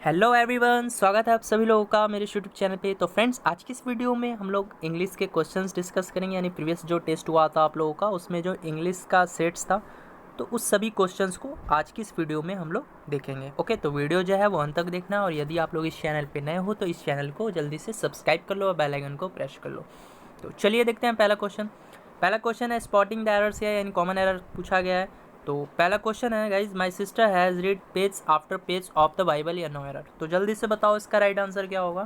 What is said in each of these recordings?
Hello everyone, स्वागत है आप सभी लोगों का मेरे यूट्यूब चैनल पे। तो फ्रेंड्स, आज की इस वीडियो में हम लोग इंग्लिश के क्वेश्चंस डिस्कस करेंगे। यानी प्रीवियस जो टेस्ट हुआ था आप लोगों का, उसमें जो इंग्लिश का सेट्स था, तो उस सभी क्वेश्चंस को आज की इस वीडियो में हम लोग देखेंगे। ओके, तो वीडियो जो है वो अंत तक देखना। और यदि आप लोग इस चैनल पर नए हो तो इस चैनल को जल्दी से सब्सक्राइब कर लो और बेल आइकन को प्रेस कर लो। तो चलिए देखते हैं पहला क्वेश्चन। पहला क्वेश्चन है स्पॉटिंग द एरर्स, यानी कॉमन एरर पूछा गया है। तो पहला क्वेश्चन है guys, my sister has read page after page of the Bible या नो एरर। तो जल्दी से बताओ इसका राइट आंसर क्या होगा।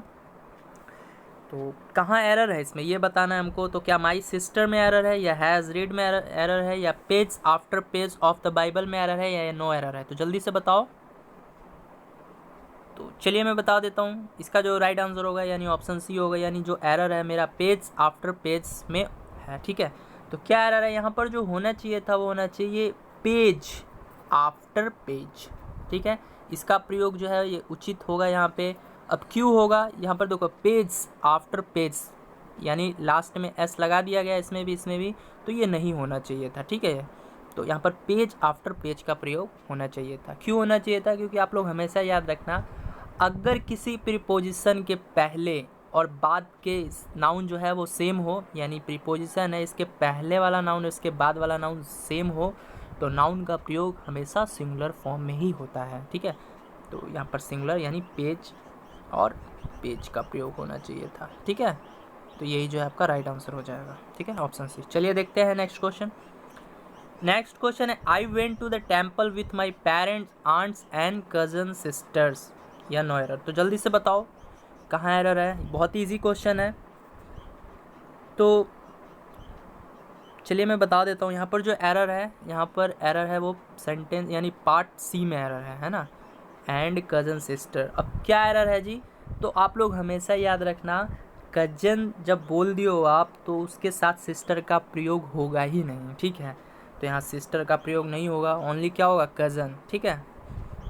तो कहाँ एरर है इसमें ये बताना है हमको। तो क्या माई सिस्टर में एरर है, या हैज़ रीड में एरर है, या page after page of the Bible में एरर है, या नो एरर है। तो जल्दी से बताओ। तो चलिए मैं बता देता हूँ इसका जो राइट आंसर होगा, यानी ऑप्शन सी होगा। यानी जो एरर है मेरा पेज आफ्टर पेज में है। ठीक है, तो क्या एरर है यहाँ पर, जो होना चाहिए था वो होना चाहिए पेज आफ्टर पेज। ठीक है, इसका प्रयोग जो है ये उचित होगा यहाँ पे। अब क्यों होगा यहाँ पर, देखो पेज आफ्टर पेज, यानी लास्ट में एस लगा दिया गया इसमें भी, तो ये नहीं होना चाहिए था। ठीक है, तो यहाँ पर पेज आफ्टर पेज का प्रयोग होना चाहिए था। क्यों होना चाहिए था, क्योंकि आप लोग हमेशा याद रखना, अगर किसी प्रीपोजिशन के पहले और बाद के नाउन जो है वो सेम हो, यानी प्रीपोजिशन है इसके पहले वाला नाउन इसके बाद वाला नाउन सेम हो, तो नाउन का प्रयोग हमेशा सिंगुलर फॉर्म में ही होता है। ठीक है, तो यहाँ पर सिंगुलर यानी पेज और पेज का प्रयोग होना चाहिए था। ठीक है, तो यही जो है आपका राइट आंसर हो जाएगा। ठीक है, ऑप्शन सी। चलिए देखते हैं नेक्स्ट क्वेश्चन। नेक्स्ट क्वेश्चन है, I went to the temple with my parents, aunts and cousin sisters, या नो एरर। तो जल्दी से बताओ कहाँ एरर है। बहुत ही ईजी क्वेश्चन है, तो चलिए मैं बता देता हूँ। यहाँ पर जो एरर है, यहाँ पर एरर है वो सेंटेंस यानी पार्ट सी में एरर है ना, एंड कजन सिस्टर। अब क्या एरर है जी, तो आप लोग हमेशा याद रखना, कजन जब बोल दियो आप तो उसके साथ सिस्टर का प्रयोग होगा ही नहीं। ठीक है, तो यहाँ सिस्टर का प्रयोग नहीं होगा, ओनली क्या होगा, कज़न। ठीक है,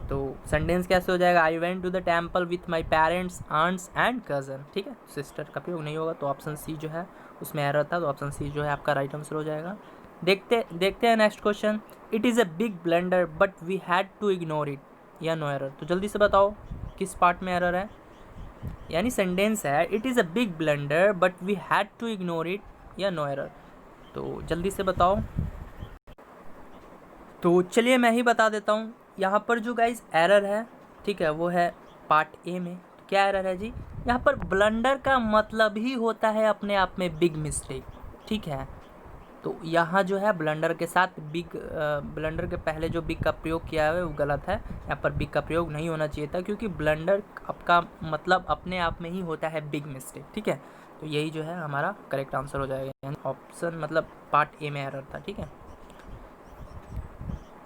तो सेंटेंस कैसे हो जाएगा, I went to the temple with my parents, aunts and cousin. ठीक है, सिस्टर का प्रयोग नहीं होगा, तो ऑप्शन सी जो है उसमें एरर था, तो ऑप्शन सी जो है आपका राइट आंसर हो जाएगा। देखते हैं next question. It is a big blunder but we had to ignore it, या नो एरर। तो जल्दी से बताओ किस पार्ट में एरर है। यानी सेंटेंस है, it is a big blunder but we had to ignore it, या नो एरर। तो जल्दी से बताओ। तो चलिए मैं ही बता देता हूँ। यहाँ पर जो गाइज एरर है, ठीक है, वो है पार्ट ए में। तो क्या एरर है जी, यहाँ पर ब्लंडर का मतलब ही होता है अपने आप में बिग मिस्टेक। ठीक है, तो यहाँ जो है ब्लंडर के साथ बिग, ब्लंडर के पहले जो बिग का प्रयोग किया है वो गलत है। यहाँ पर बिग का प्रयोग नहीं होना चाहिए था, क्योंकि ब्लंडर आपका मतलब अपने आप में ही होता है बिग मिस्टेक। ठीक है, तो यही जो है हमारा करेक्ट आंसर हो जाएगा, यानी ऑप्शन मतलब पार्ट ए में एरर था। ठीक है,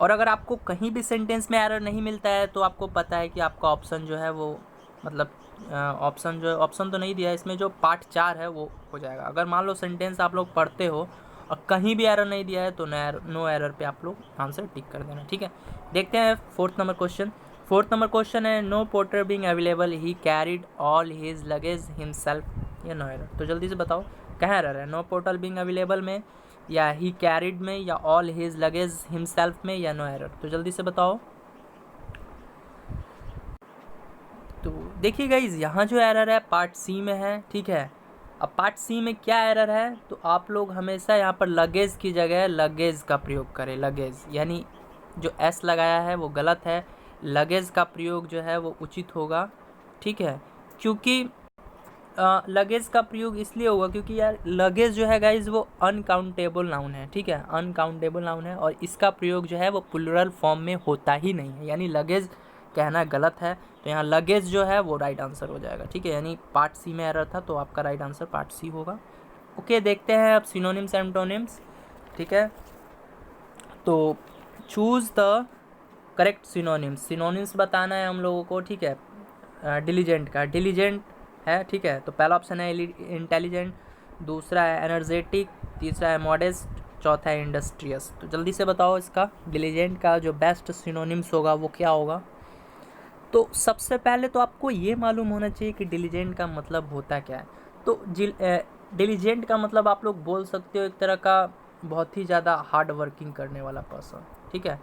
और अगर आपको कहीं भी सेंटेंस में एरर नहीं मिलता है तो आपको पता है कि आपका ऑप्शन जो है वो मतलब ऑप्शन तो नहीं दिया है इसमें, जो पार्ट 4 है वो हो जाएगा। अगर मान लो सेंटेंस आप लोग पढ़ते हो और कहीं भी एरर नहीं दिया है तो नो एरर पे आप लोग आंसर टिक कर देना। ठीक है, देखते हैं fourth number question. Fourth number question है, no porter being available he carried all his luggage himself, या नो एरर। तो जल्दी से बताओ कहाँ एरर है, नो पोर्टर बीइंग अवेलेबल में, या ही कैरिड में, या ऑल हिज लगेज हिमसेल्फ में, या नो एरर। तो जल्दी से बताओ। तो देखिए गाइज, यहाँ जो एरर है पार्ट सी में है। ठीक है, अब पार्ट सी में क्या एरर है, तो आप लोग हमेशा यहाँ पर लगेज की जगह लगेज का प्रयोग करें। लगेज यानी जो एस लगाया है वो गलत है, लगेज का प्रयोग जो है वो उचित होगा। ठीक है, क्योंकि लगेज का प्रयोग इसलिए होगा क्योंकि यार लगेज जो है गाइज वो अनकाउंटेबल नाउन है। ठीक है, अनकाउंटेबल नाउन है, और इसका प्रयोग जो है वो प्लुरल फॉर्म में होता ही नहीं है, यानी लगेज कहना गलत है। तो यहाँ लगेज जो है वो राइट आंसर हो जाएगा। ठीक है, यानी पार्ट सी में एरर था, तो आपका राइट आंसर पार्ट सी होगा। ओके, देखते हैं अब सिनोनिम्स एंटोनिम्स। ठीक है, तो choose the correct synonyms. Synonyms बताना है हम लोगों को। ठीक है, डिलीजेंट का, डिलीजेंट है। ठीक है, तो पहला ऑप्शन है इंटेलिजेंट, दूसरा है एनर्जेटिक, तीसरा है मॉडेस्ट, चौथा है इंडस्ट्रियस। तो जल्दी से बताओ इसका डिलीजेंट का जो बेस्ट सिनोनिम्स होगा वो क्या होगा। तो सबसे पहले तो आपको ये मालूम होना चाहिए कि डिलीजेंट का मतलब होता क्या है। तो डिलीजेंट का मतलब आप लोग बोल सकते हो एक तरह का बहुत ही ज़्यादा हार्ड वर्किंग करने वाला पर्सन। ठीक है,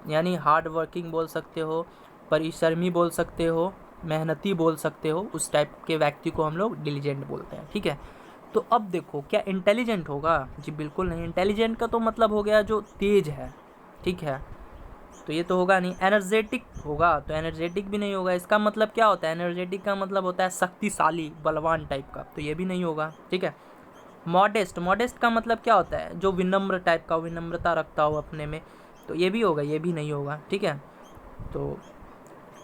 यानी हार्ड वर्किंग बोल सकते हो, परिश्रमी बोल सकते हो, मेहनती बोल सकते हो, उस टाइप के व्यक्ति को हम लोग डिलीजेंट बोलते हैं, ठीक है। तो अब देखो क्या इंटेलिजेंट होगा? जी बिल्कुल नहीं। इंटेलिजेंट का तो मतलब हो गया जो तेज है, ठीक है, तो ये तो होगा नहीं। एनर्जेटिक होगा तो एनर्जेटिक भी नहीं होगा। इसका मतलब क्या होता है? एनर्जेटिक का मतलब होता है शक्तिशाली, बलवान टाइप का, तो ये भी नहीं होगा, ठीक है। मॉडेस्ट, मॉडेस्ट का मतलब क्या होता है? जो विनम्र टाइप का, विनम्रता रखता हो अपने में, तो ये भी होगा, ये भी नहीं होगा, ठीक है। तो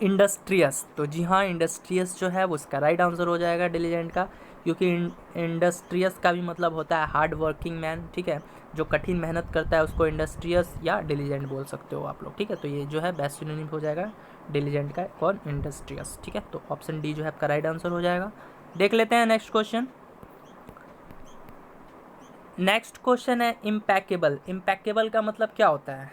इंडस्ट्रियस, तो जी हाँ, इंडस्ट्रियस जो है वो इसका राइट आंसर हो जाएगा डिलीजेंट का, क्योंकि इंडस्ट्रियस का भी मतलब होता है हार्ड वर्किंग मैन, ठीक है, जो कठिन मेहनत करता है उसको इंडस्ट्रियस या डिलीजेंट बोल सकते हो आप लोग, ठीक है। तो ये जो है बेस्ट सिनोनिम हो जाएगा डिलीजेंट का और इंडस्ट्रियस, ठीक है। तो ऑप्शन डी जो है आपका राइट आंसर हो जाएगा। देख लेते हैं नेक्स्ट क्वेश्चन। नेक्स्ट क्वेश्चन है इम्पैकेबल। इम्पैकेबल का मतलब क्या होता है?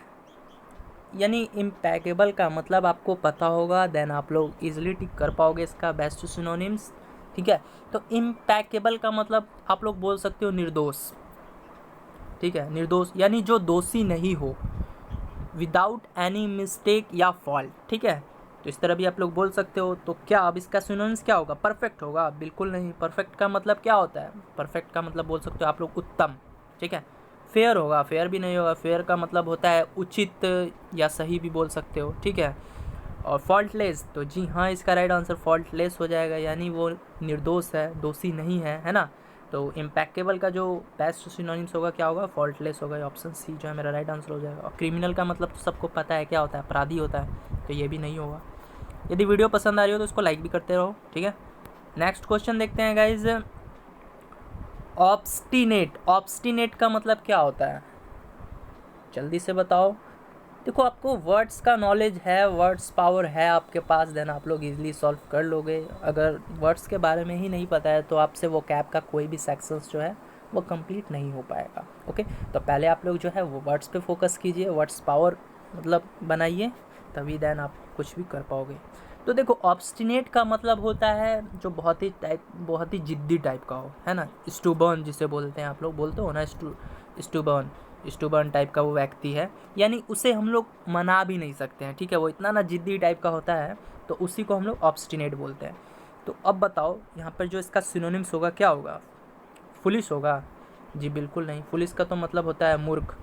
यानी इम्पैकेबल का मतलब आपको पता होगा, देन आप लोग इजीली टिक कर पाओगे इसका बेस्ट सिनोनिम्स, ठीक है। तो इम्पैकेबल का मतलब आप लोग बोल सकते हो निर्दोष, ठीक है, निर्दोष यानी जो दोषी नहीं हो, विदाउट एनी मिस्टेक या फॉल्ट, ठीक है। तो इस तरह भी आप लोग बोल सकते हो। तो क्या अब इसका सिनोनिम्स क्या होगा? परफेक्ट होगा? बिल्कुल नहीं। परफेक्ट का मतलब क्या होता है? परफेक्ट का मतलब बोल सकते हो आप लोग उत्तम, ठीक है। फेयर होगा? फेयर भी नहीं होगा। फेयर का मतलब होता है उचित या सही भी बोल सकते हो, ठीक है। और फॉल्टलेस, तो जी हाँ, इसका राइट आंसर फॉल्टलेस हो जाएगा, यानी वो निर्दोष है, दोषी नहीं है ना। तो इम्पैकेबल का जो बेस्ट सिनोनिम्स होगा क्या होगा? फॉल्टलेस होगा। ऑप्शन सी जो है मेरा राइट आंसर हो जाएगा। और क्रिमिनल का मतलब तो सबको पता है क्या होता है? अपराधी होता है, तो ये भी नहीं होगा। यदि वीडियो पसंद आ रही हो तो उसको लाइक भी करते रहो, ठीक है। नेक्स्ट क्वेश्चन देखते हैं गाइज। ऑब्स्टिनेट, ऑब्स्टिनेट का मतलब क्या होता है? जल्दी से बताओ। देखो आपको वर्ड्स का नॉलेज है, वर्ड्स पावर है आपके पास, देन आप लोग इजीली सॉल्व कर लोगे। अगर वर्ड्स के बारे में ही नहीं पता है तो आपसे वो कैप का कोई भी सेक्शंस जो है वो कंप्लीट नहीं हो पाएगा, ओके। तो पहले आप लोग जो है वो वर्ड्स पे फोकस कीजिए, वर्ड्स पावर मतलब बनाइए, तभी देन आप कुछ भी कर पाओगे। तो देखो ऑब्स्टिनेट का मतलब होता है जो बहुत ही जिद्दी टाइप का हो, है ना। स्टूबर्न जिसे बोलते हैं, आप लोग बोलते हो ना स्टूबर्न, स्टूबर्न टाइप का वो व्यक्ति है, यानी उसे हम लोग मना भी नहीं सकते हैं, ठीक है। वो इतना ना जिद्दी टाइप का होता है, तो उसी को हम लोग ऑब्स्टिनेट बोलते हैं। तो अब बताओ यहाँ पर जो इसका सिनोनिम्स होगा क्या होगा? फुलिश होगा? जी बिल्कुल नहीं। फुलिश का तो मतलब होता है मूर्ख,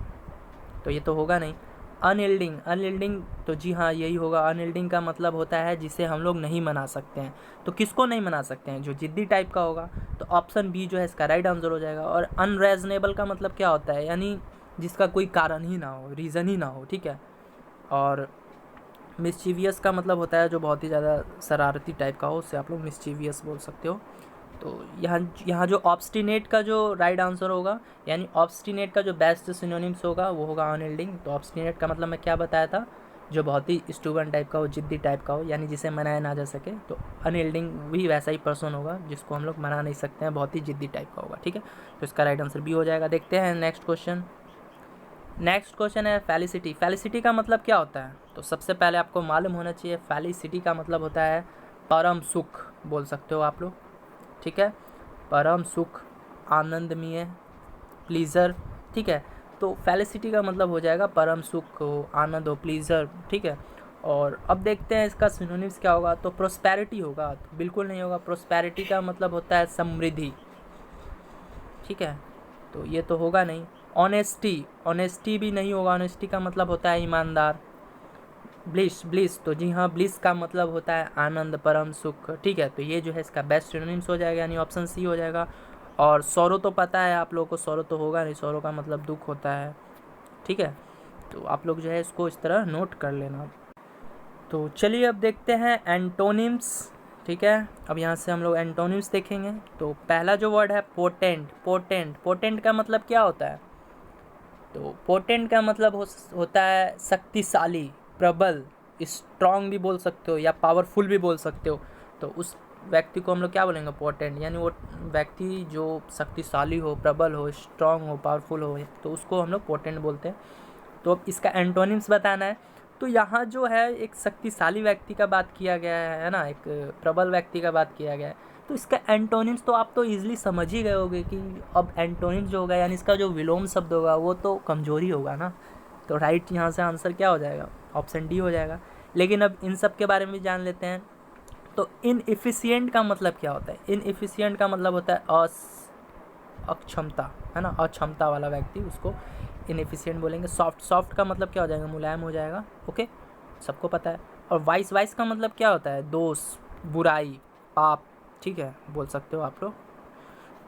तो ये तो होगा नहीं। अनयील्डिंग, अनयील्डिंग, तो जी हाँ यही होगा। अनयील्डिंग का मतलब होता है जिसे हम लोग नहीं मना सकते हैं। तो किसको नहीं मना सकते हैं? जो जिद्दी टाइप का होगा। तो ऑप्शन बी जो है इसका राइट आंसर हो जाएगा। और अनरीजनेबल का मतलब क्या होता है? यानी जिसका कोई कारण ही ना हो, रीज़न ही ना हो, ठीक है। और मिस्चीवियस का मतलब होता है जो बहुत ही ज़्यादा शरारती टाइप का हो, उससे आप लोग मिस्चीवियस बोल सकते हो। तो यहाँ जो ऑब्स्टिनेट का जो राइट आंसर होगा, यानी ऑब्स्टिनेट का जो बेस्ट सिनोनिम्स होगा वो होगा अनयील्डिंग। तो ऑब्स्टिनेट का मतलब मैं क्या बताया था? जो बहुत ही स्टूबर्न टाइप का हो, जिद्दी टाइप का हो, यानी जिसे मनाया ना जा सके। तो अनयील्डिंग भी वैसा ही पर्सन होगा जिसको हम लोग मना नहीं सकते हैं, बहुत ही जिद्दी टाइप का होगा, ठीक है। तो इसका राइट आंसर भी हो जाएगा। देखते हैं नेक्स्ट क्वेश्चन। नेक्स्ट क्वेश्चन है फेलिसिटी। फेलिसिटी का मतलब क्या होता है? तो सबसे पहले आपको मालूम होना चाहिए, फेलिसिटी का मतलब होता है परम सुख, बोल सकते हो आप लोग, ठीक है। परम सुख, आनंदमय, प्लीज़र, ठीक है। तो फेलिसिटी का मतलब हो जाएगा परम सुख हो, आनंद हो, प्लीज़र, ठीक है। और अब देखते हैं इसका सिनोनिम्स क्या होगा। तो प्रोस्पेरिटी होगा? तो बिल्कुल नहीं होगा। प्रोस्पेरिटी का मतलब होता है समृद्धि, ठीक है, तो ये तो होगा नहीं। ऑनेस्टी, ऑनेस्टी भी नहीं होगा। ऑनेस्टी का मतलब होता है ईमानदार। ब्लिस, ब्लिस, तो जी हाँ, ब्लिस का मतलब होता है आनंद, परम सुख, ठीक है। तो ये जो है इसका बेस्ट सिनोनिम्स हो जाएगा, यानी ऑप्शन सी हो जाएगा। और सौरो तो पता है आप लोगों को, सौरो तो होगा नहीं, सौरो का मतलब दुख होता है, ठीक है। तो आप लोग जो है इसको इस तरह नोट कर लेना। तो चलिए अब देखते हैं एंटोनिम्स, ठीक है। अब यहाँ से हम लोग एंटोनिम्स देखेंगे। तो पहला जो वर्ड है पोटेंट, पोटेंट, पोटेंट का मतलब क्या होता है? तो पोटेंट का मतलब होता है शक्तिशाली, प्रबल, स्ट्रॉन्ग भी बोल सकते हो या पावरफुल भी बोल सकते हो। तो उस व्यक्ति को हम लोग क्या बोलेंगे? पोटेंट, यानी वो व्यक्ति जो शक्तिशाली हो, प्रबल हो, स्ट्रॉन्ग हो, पावरफुल हो, तो उसको हम लोग पोटेंट बोलते हैं। तो अब इसका एंटोनिम्स बताना है। तो यहाँ जो है एक शक्तिशाली व्यक्ति का बात किया गया है ना, एक प्रबल व्यक्ति का बात किया गया है। तो इसका एंटोनिम्स तो आप तो ईजिली समझ ही गए होगे कि अब एंटोनिम्स जो होगा, यानी इसका जो विलोम शब्द होगा वो तो कमजोरी होगा ना। तो राइट यहाँ से आंसर क्या हो जाएगा? ऑप्शन डी हो जाएगा। लेकिन अब इन सब के बारे में भी जान लेते हैं। तो इनएफिशिएंट का मतलब क्या होता है? इनएफिशिएंट का मतलब होता है अक्षमता, है ना, अक्षमता वाला व्यक्ति, उसको इनएफिशिएंट बोलेंगे। सॉफ्ट का मतलब क्या हो जाएगा? मुलायम हो जाएगा। ओके, सबको पता है। और वाइस का मतलब क्या होता है? दोष, बुराई, पाप, ठीक है, बोल सकते हो आप लोग।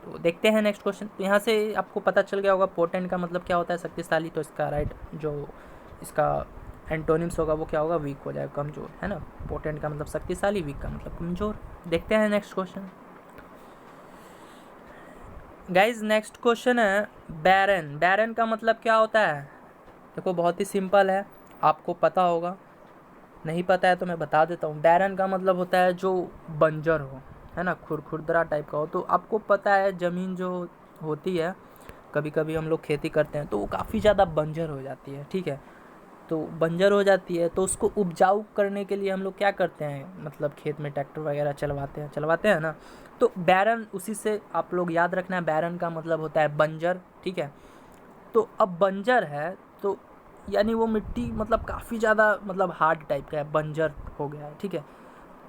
तो देखते हैं नेक्स्ट क्वेश्चन। तो यहाँ से आपको पता चल गया होगा पोटेंट का मतलब क्या होता है? शक्तिशाली। तो इसका राइट जो इसका एंटोनिम्स होगा वो क्या होगा? वीक हो जाएगा, कमज़ोर, है ना। पोटेंट का मतलब शक्तिशाली, वीक का मतलब कमज़ोर। देखते हैं next question. Guys next question है बैरन। बैरन का मतलब क्या होता है? देखो बहुत ही सिंपल है, आपको पता होगा, नहीं पता है तो मैं बता देता हूँ। बैरन का मतलब होता है जो बंजर हो, है ना, खुरदरा टाइप का हो। तो आपको पता है ज़मीन जो होती है, कभी कभी हम लोग खेती करते हैं तो वो काफ़ी ज़्यादा बंजर हो जाती है, ठीक है। तो बंजर हो जाती है तो उसको उपजाऊ करने के लिए हम लोग क्या करते हैं? मतलब खेत में ट्रैक्टर वगैरह चलवाते हैं ना। तो बैरन, उसी से आप लोग याद रखना है, बैरन का मतलब होता है बंजर, ठीक है। तो अब बंजर है तो यानी वो मिट्टी मतलब काफ़ी ज़्यादा मतलब हार्ड टाइप का है, बंजर हो गया है, ठीक है।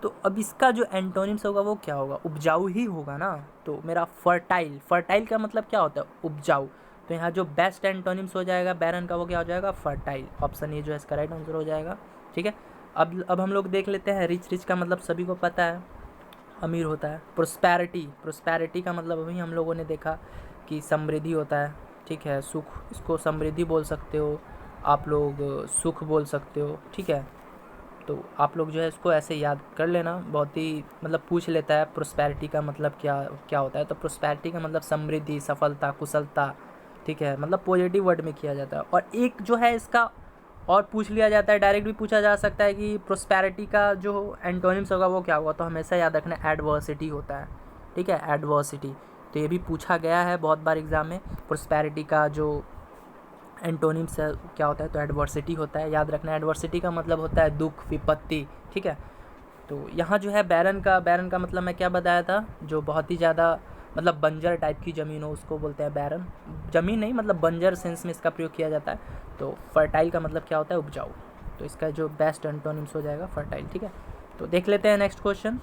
तो अब इसका जो एंटोनिम्स होगा वो क्या होगा? उपजाऊ ही होगा ना। तो मेरा फर्टाइल का मतलब क्या होता है? उपजाऊ। तो यहाँ जो बेस्ट एंटोनिम्स हो जाएगा बैरन का वो क्या हो जाएगा? फर्टाइल। ऑप्शन ए जो है इसका राइट आंसर हो जाएगा, ठीक है। अब हम लोग देख लेते हैं रिच का मतलब सभी को पता है, अमीर होता है। प्रोस्पैरिटी का मतलब अभी हम लोगों ने देखा कि समृद्धि होता है, ठीक है। सुख, इसको समृद्धि बोल सकते हो आप लोग, सुख बोल सकते हो, ठीक है। तो आप लोग जो है इसको ऐसे याद कर लेना, बहुत ही मतलब पूछ लेता है प्रोस्पैरिटी का मतलब क्या क्या होता है। तो प्रोस्पैरिटी का मतलब समृद्धि, सफलता, कुशलता, ठीक है, मतलब पॉजिटिव वर्ड में किया जाता है। और एक जो है इसका और पूछ लिया जाता है, डायरेक्ट भी पूछा जा सकता है कि प्रोस्पैरिटी का जो एंटोनिम्स होगा वो क्या होगा? तो हमेशा याद रखना एडवर्सिटी होता है, ठीक है, एडवर्सिटी। तो ये भी पूछा गया है बहुत बार एग्जाम में, प्रोस्पैरिटी का जो एंटोनिम्स है क्या होता है? तो एडवर्सिटी होता है, याद रखना। एडवर्सिटी का मतलब होता है दुख, विपत्ति, ठीक है। तो यहाँ जो है बैरन का मतलब मैं क्या बताया था? जो बहुत ही ज़्यादा मतलब बंजर टाइप की ज़मीन हो उसको बोलते हैं बैरन। ज़मीन नहीं, मतलब बंजर सेंस में इसका प्रयोग किया जाता है। तो फर्टाइल का मतलब क्या होता है? उपजाऊ। तो इसका जो बेस्ट एंटोनिम्स हो जाएगा फर्टाइल, ठीक है। तो देख लेते हैं नेक्स्ट क्वेश्चन।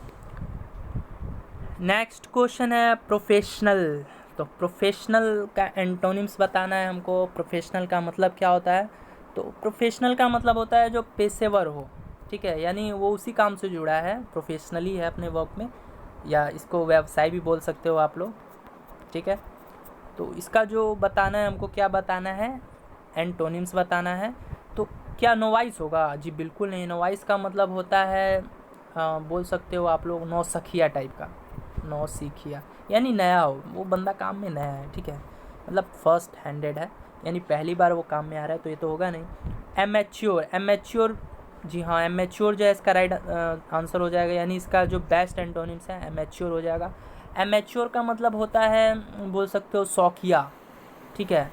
नेक्स्ट क्वेश्चन है प्रोफेशनल। तो प्रोफेशनल का एंटोनिम्स बताना है हमको। प्रोफेशनल का मतलब क्या होता है? तो प्रोफेशनल का मतलब होता है जो पेशेवर हो, ठीक है, यानी वो उसी काम से जुड़ा है, प्रोफेशनली है अपने वर्क में, या इसको व्यवसाय भी बोल सकते हो आप लोग, ठीक है। तो इसका जो बताना है हमको, क्या बताना है? एंटोनिम्स बताना है। तो क्या नोवाइस होगा? जी बिल्कुल नहीं। नोवाइस का मतलब होता है बोल सकते हो आप लोग नौसिखिया टाइप का, नौसिखिया यानी नया हो, वो बंदा काम में नया है, ठीक है, मतलब फर्स्ट हैंडेड है, यानी पहली बार वो काम में आ रहा है, तो ये तो होगा नहीं। एमेच्योर, जी हाँ, एमेच्योर जो है इसका राइट आंसर हो जाएगा, यानी इसका जो बेस्ट एंटोनिम्स है एमेच्योर हो जाएगा। एमेच्योर का मतलब होता है बोल सकते हो शौकिया, ठीक है,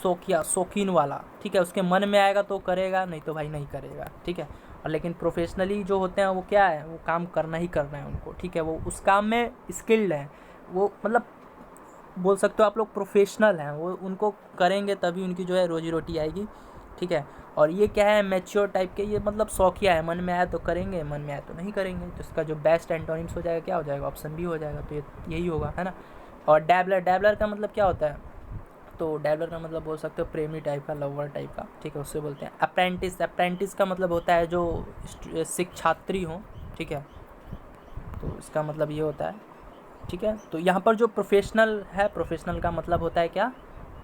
शौकिया, शौकीन वाला, ठीक है, उसके मन में आएगा तो करेगा, नहीं तो भाई नहीं करेगा, ठीक है। और लेकिन प्रोफेशनली जो होते हैं वो क्या है? वो काम करना ही करना है उनको, ठीक है, वो उस काम में स्किल्ड है, वो मतलब बोल सकते हो आप लोग प्रोफेशनल हैं, वो उनको करेंगे तभी उनकी जो है रोजी रोटी आएगी, ठीक है। और ये क्या है? मैच्योर टाइप के, ये मतलब शौकिया है, मन में आया तो करेंगे, मन में आया तो नहीं करेंगे। तो इसका जो बेस्ट एंटोनिम्स हो जाएगा क्या हो जाएगा? ऑप्शन बी हो जाएगा। तो ये यही होगा, है ना। और डैबलर का मतलब क्या होता है? तो डैबलर का मतलब बोल सकते हो प्रेमी टाइप का, लवर टाइप का, ठीक है, उससे बोलते हैं। अप्रेंटिस का मतलब होता है जो छात्री हो, ठीक है, तो इसका मतलब ये होता है, ठीक है। तो यहाँ पर जो प्रोफेशनल है, प्रोफेशनल का मतलब होता है क्या?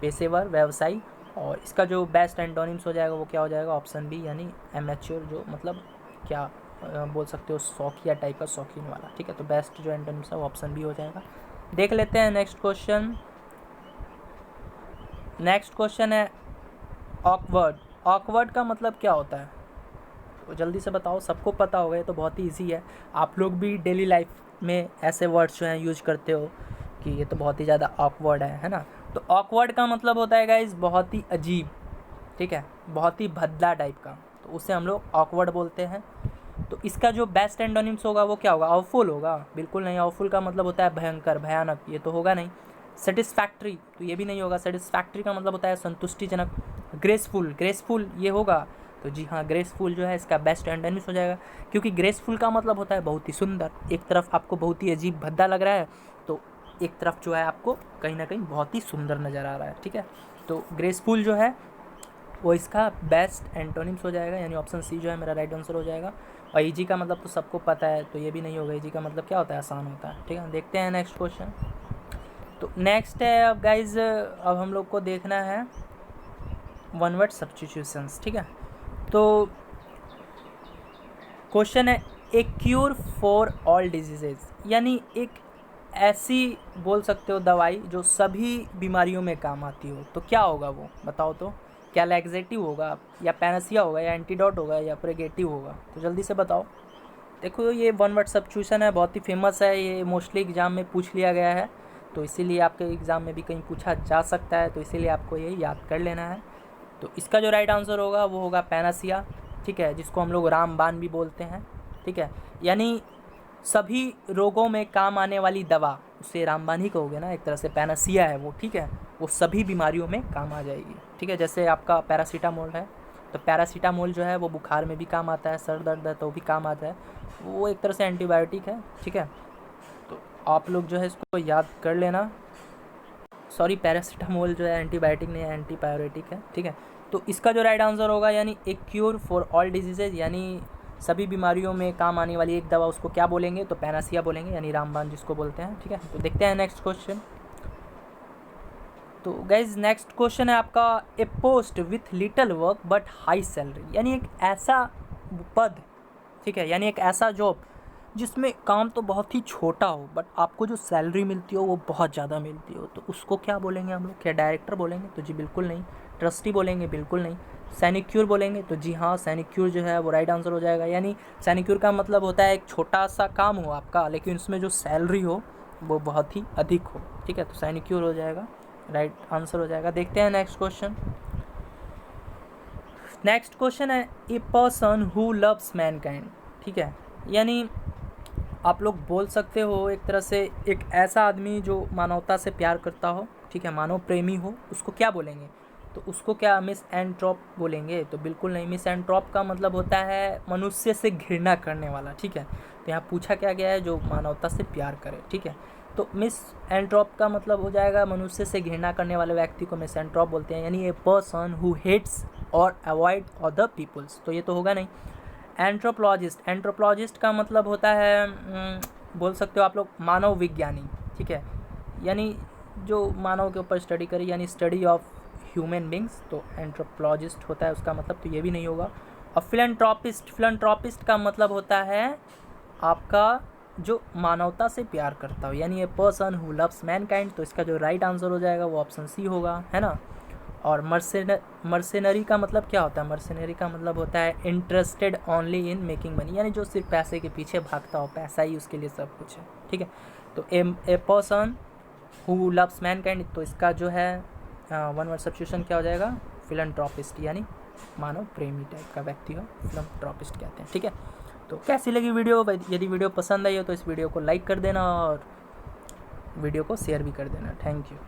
पेशेवर, व्यवसायी। और इसका जो बेस्ट एंटोनिम्स हो जाएगा वो क्या हो जाएगा? ऑप्शन बी, यानी एमेच्योर, जो मतलब क्या बोल सकते हो शौकिया टाइप का, शौकीन वाला, ठीक है। तो बेस्ट जो एंटोनिम्स है वो ऑप्शन बी हो जाएगा। देख लेते हैं नेक्स्ट क्वेश्चन। नेक्स्ट क्वेश्चन है ऑकवर्ड। ऑकवर्ड का मतलब क्या होता है? तो जल्दी से बताओ, सबको पता होगा, ये तो बहुत ही ईजी है, आप लोग भी डेली लाइफ में ऐसे वर्ड्स जो हैं यूज करते हो कि ये तो बहुत ही ज़्यादा ऑकवर्ड है ना। तो ऑकवर्ड का मतलब होता है गाइस बहुत ही अजीब, ठीक है, बहुत ही भद्दा टाइप का, तो उसे हम लोग ऑकवर्ड बोलते हैं। तो इसका जो बेस्ट एंटोनिम्स होगा वो क्या होगा? ऑफुल होगा? बिल्कुल नहीं। ऑफुल का मतलब होता है भयंकर, भयानक, ये तो होगा नहीं। सेटिस्फैक्ट्री, तो ये भी नहीं होगा। सेटिस्फैक्ट्री का मतलब होता है संतुष्टिजनक। ग्रेसफुल ये होगा? तो जी हाँ, ग्रेसफुल जो है इसका बेस्ट एंटोनिम्स हो जाएगा, क्योंकि ग्रेसफुल का मतलब होता है बहुत ही सुंदर। एक तरफ आपको बहुत ही अजीब भद्दा लग रहा है, तो एक तरफ जो है आपको कहीं ना कहीं बहुत ही सुंदर नज़र आ रहा है, ठीक है। तो ग्रेसफुल जो है वो इसका बेस्ट एंटोनिम्स हो जाएगा, यानी ऑप्शन सी जो है मेरा राइट आंसर हो जाएगा। और ईजी का मतलब तो सबको पता है, तो ये भी नहीं होगा। ईजी का मतलब क्या होता है? आसान होता है, ठीक है। देखते हैं नेक्स्ट क्वेश्चन। तो नेक्स्ट है अब गाइज, अब हम लोग को देखना है वन वर्ड सब्स्टिट्यूशंस, ठीक है। तो क्वेश्चन है ए क्यूर फॉर ऑल डिजीजेज, यानी एक ऐसी बोल सकते हो दवाई जो सभी बीमारियों में काम आती हो, तो क्या होगा वो? बताओ तो। क्या लैक्सेटिव होगा, या पैनासिया होगा, या एंटीडोट होगा, या प्रेगेटिव होगा? तो जल्दी से बताओ। देखो ये वन वर्ड सब्स्टिट्यूशन है, बहुत ही फेमस है, ये मोस्टली एग्ज़ाम में पूछ लिया गया है, तो इसीलिए आपके एग्ज़ाम में भी कहीं पूछा जा सकता है, तो इसीलिए आपको ये याद कर लेना है। तो इसका जो राइट आंसर होगा वो होगा पैनासिया, ठीक है, जिसको हम लोग रामबाण भी बोलते हैं, ठीक है। यानी सभी रोगों में काम आने वाली दवा, उसे रामबाण ही कहोगे ना, एक तरह से पैनासिया है वो, ठीक है। वो सभी बीमारियों में काम आ जाएगी, ठीक है। जैसे आपका पैरासीटामोल है, तो पैरासीटामोल जो है वो बुखार में भी काम आता है, सर दर्द है तो भी काम आता है, वो एक तरह से एंटीबायोटिक है, ठीक है। तो आप लोग जो है इसको याद कर लेना। सॉरी, पैरासीटामोल जो है एंटीबायोटिक नहीं है, एंटीपायोरेटिक है, ठीक है। तो इसका जो राइट आंसर होगा, यानी ए क्योर फॉर ऑल डिजीजेज, यानी सभी बीमारियों में काम आने वाली एक दवा, उसको क्या बोलेंगे? तो पैनासिया बोलेंगे, यानी रामबाण जिसको बोलते हैं, ठीक है। तो देखते हैं नेक्स्ट क्वेश्चन। तो गाइज नेक्स्ट क्वेश्चन है आपका, a post with little work but high salary, यानी एक ऐसा पद, ठीक है, यानी एक ऐसा जॉब जिसमें काम तो बहुत ही छोटा हो बट आपको जो सैलरी मिलती हो वो बहुत ज़्यादा मिलती हो, तो उसको क्या बोलेंगे हम लोग? क्या डायरेक्टर बोलेंगे? तो जी बिल्कुल नहीं। ट्रस्टी बोलेंगे? बिल्कुल नहीं। सैनिक्योर बोलेंगे? तो जी हाँ, सैनिक्योर जो है वो राइट आंसर हो जाएगा। यानी सैनिक्योर का मतलब होता है एक छोटा सा काम हो आपका, लेकिन उसमें जो सैलरी हो वो बहुत ही अधिक हो, ठीक है। तो सैनिक्योर हो जाएगा, राइट आंसर हो जाएगा। देखते हैं नेक्स्ट क्वेश्चन। नेक्स्ट क्वेश्चन है, a person who loves Mankind, ठीक है, यानी आप लोग बोल सकते हो एक तरह से एक ऐसा आदमी जो मानवता से प्यार करता हो, ठीक है, मानव प्रेमी हो, उसको क्या बोलेंगे? तो उसको क्या मिसएंथ्रोप बोलेंगे? तो बिल्कुल नहीं। मिसएंथ्रोप का मतलब होता है मनुष्य से घृणा करने वाला, ठीक है। तो यहाँ पूछा क्या गया है? जो मानवता से प्यार करे, ठीक है। तो मिसएंथ्रोप का मतलब हो जाएगा मनुष्य से घृणा करने वाले व्यक्ति को मिसएंथ्रोप बोलते हैं, यानी ए पर्सन हु हेट्स और अवॉइड अदर पीपल्स, तो ये तो होगा नहीं। एंथ्रोपोलॉजिस्ट, एंथ्रोपोलॉजिस्ट का मतलब होता है बोल सकते हो आप लोग मानव विज्ञानी, ठीक है, यानी जो मानव के ऊपर स्टडी करे, यानी स्टडी ऑफ ह्यूमन बींग्स, तो एंथ्रोपोलॉजिस्ट होता है उसका मतलब, तो ये भी नहीं होगा। और फिलैंथ्रोपिस्ट, फिलैंथ्रोपिस्ट का मतलब होता है आपका जो मानवता से प्यार करता हो, यानी a person who loves Mankind, तो इसका जो राइट आंसर हो जाएगा वो ऑप्शन सी होगा, है ना। और मर्सेनरी का मतलब क्या होता है? मर्सेनरी का मतलब होता है interested only in making money, यानी जो सिर्फ पैसे के पीछे भागता हो, पैसा ही उसके लिए सब कुछ है, ठीक है। तो a person who loves Mankind, तो इसका जो है वन वर्ड सब्स्टिट्यूशन क्या हो जाएगा? फिलैंथ्रोपिस्ट, यानी मानव प्रेमी टाइप का व्यक्ति हो, फिलैंथ्रोपिस्ट कहते हैं, ठीक है। तो कैसी लगी वीडियो? यदि वीडियो पसंद आई हो तो इस वीडियो को लाइक कर देना और वीडियो को शेयर भी कर देना। Thank you.